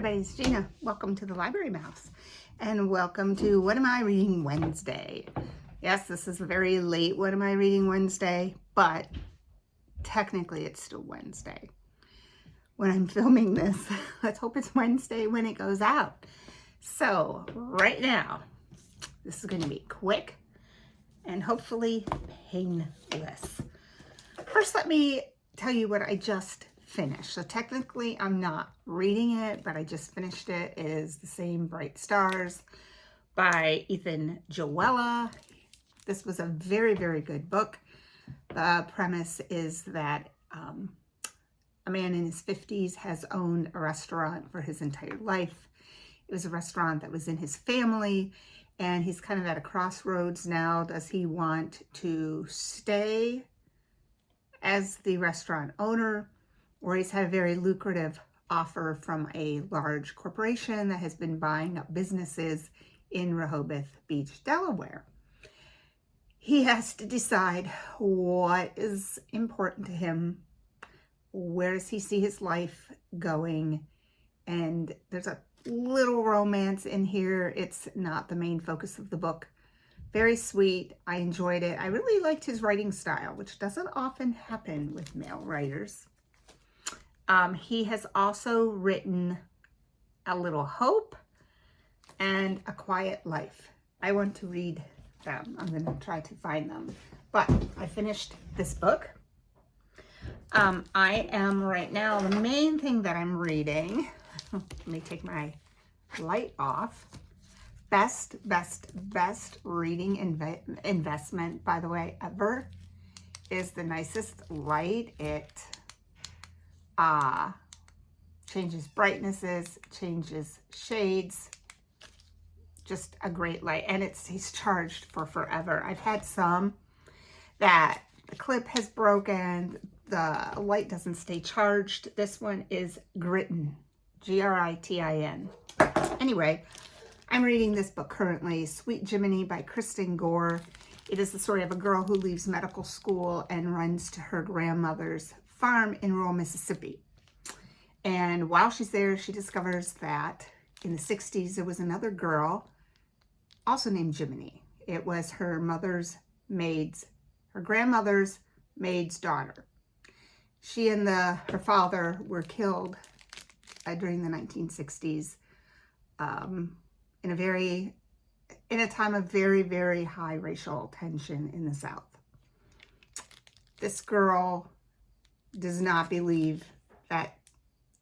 everybody, it's Gina. Welcome to the Library Mouse and welcome to What Am I Reading Wednesday. Yes, this is a very late What Am I Reading Wednesday, but technically it's still Wednesday when I'm filming this. Let's hope it's Wednesday when it goes out. So right now, this is going to be quick and hopefully painless. First, let me tell you what I just finished. So technically I'm not reading it, but I just finished it. It is The Same Bright Stars by Joella. This was a very, very good book. The premise is that a man in his 50s has owned a restaurant for his entire life. It was a restaurant that was in his family, and he's kind of at a crossroads now. Does he want to stay as the restaurant owner, or he's had a very lucrative offer from a large corporation that has been buying up businesses in Rehoboth Beach, Delaware? He has to decide what is important to him, where does he see his life going, and there's a little romance in here. It's not the main focus of the book. Very sweet. I enjoyed it. I really liked his writing style, which doesn't often happen with male writers. He has also written A Little Hope and A Quiet Life. I want to read them. I'm going to try to find them. But I finished this book. I am right now, the main thing that I'm reading, let me take my light off. Best reading investment, by the way, ever, is the nicest light. It changes brightnesses, changes shades, just a great light, and he's charged for forever. I've had some that the clip has broken, the light doesn't stay charged. This one is Grittin, G-R-I-T-I-N. Anyway, I'm reading this book currently, Sweet Jiminy by Kristen Gore. It is the story of a girl who leaves medical school and runs to her grandmother's farm in rural Mississippi. And while she's there, she discovers that in the 60s, there was another girl also named Jiminy. It was her grandmother's maid's daughter. She and her father were killed during the 1960s in a time of very, very high racial tension in the South. This girl does not believe that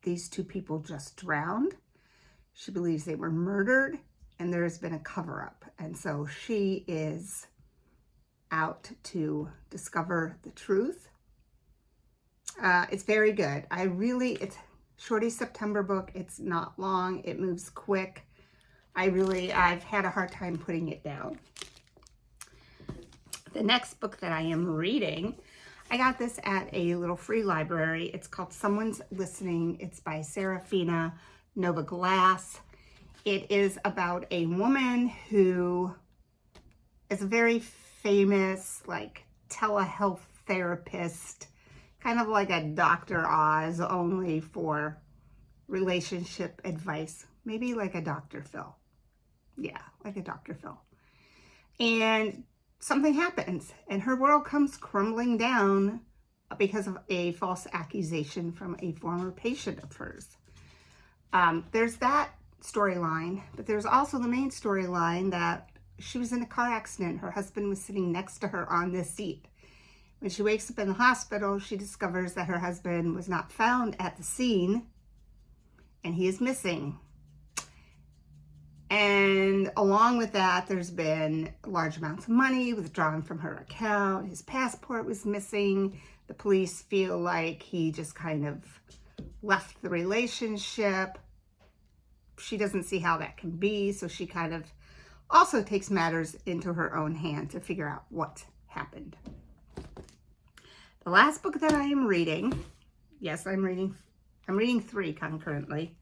these two people just drowned. She believes they were murdered and there's been a cover-up. And so she is out to discover the truth. It's very good. It's Shorty September book. It's not long. It moves quick. I've had a hard time putting it down. The next book that I am reading, I got this at a little free library. It's called Someone's Listening. It's by Seraphina Nova Glass. It is about a woman who is a very famous, telehealth therapist, kind of like a Dr. Oz, only for relationship advice. Maybe like a Dr. Phil. Yeah, like a Dr. Phil. And something happens and her world comes crumbling down because of a false accusation from a former patient of hers. There's that storyline, but there's also the main storyline that she was in a car accident. Her husband was sitting next to her on this seat. When she wakes up in the hospital, she discovers that her husband was not found at the scene and he is missing. And along with that, there's been large amounts of money withdrawn from her account. His passport was missing. The police feel like he just kind of left the relationship. She doesn't see how that can be, so she kind of also takes matters into her own hand to figure out what happened. The last book that I am reading, yes, I'm reading 3 concurrently,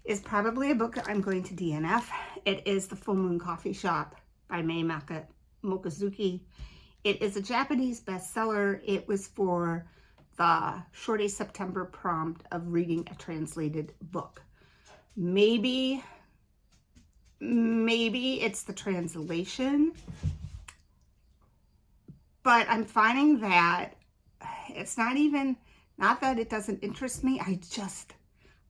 is probably a book that I'm going to DNF. It is The Full Moon Coffee Shop by Mochizuki. It is a Japanese bestseller. It was for the Shorty September prompt of reading a translated book. Maybe it's the translation, but I'm finding that it's not that it doesn't interest me. I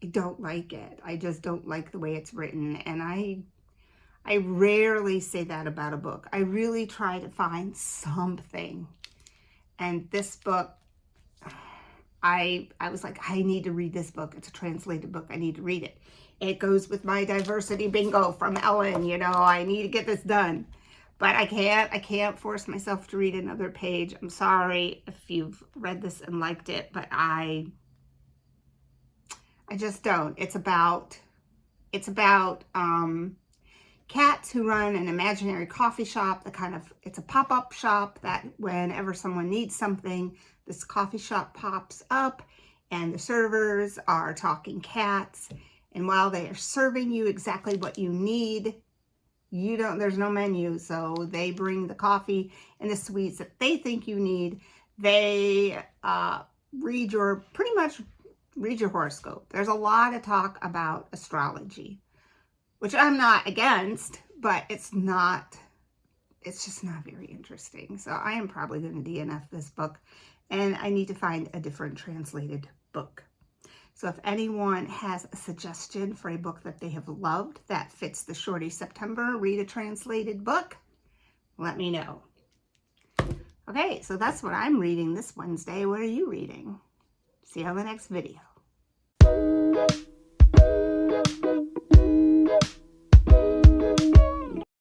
don't like it. I just don't like the way it's written. And I rarely say that about a book. I really try to find something. And this book, I was like, I need to read this book. It's a translated book. I need to read it. It goes with my diversity bingo from Ellen. You know, I need to get this done. But I can't force myself to read another page. I'm sorry if you've read this and liked it, but I just don't. It's about cats who run an imaginary coffee shop. It's a pop-up shop that whenever someone needs something, this coffee shop pops up and the servers are talking cats. And while they are serving you exactly what you need, there's no menu, so they bring the coffee and the sweets that they think you need. They pretty much read your horoscope. There's a lot of talk about astrology, which I'm not against, but it's just not very interesting. So I am probably going to DNF this book, and I need to find a different translated book. So if anyone has a suggestion for a book that they have loved that fits the Shorty September read a translated book, let me know. Okay, so that's what I'm reading this Wednesday. What are you reading? See you on the next video.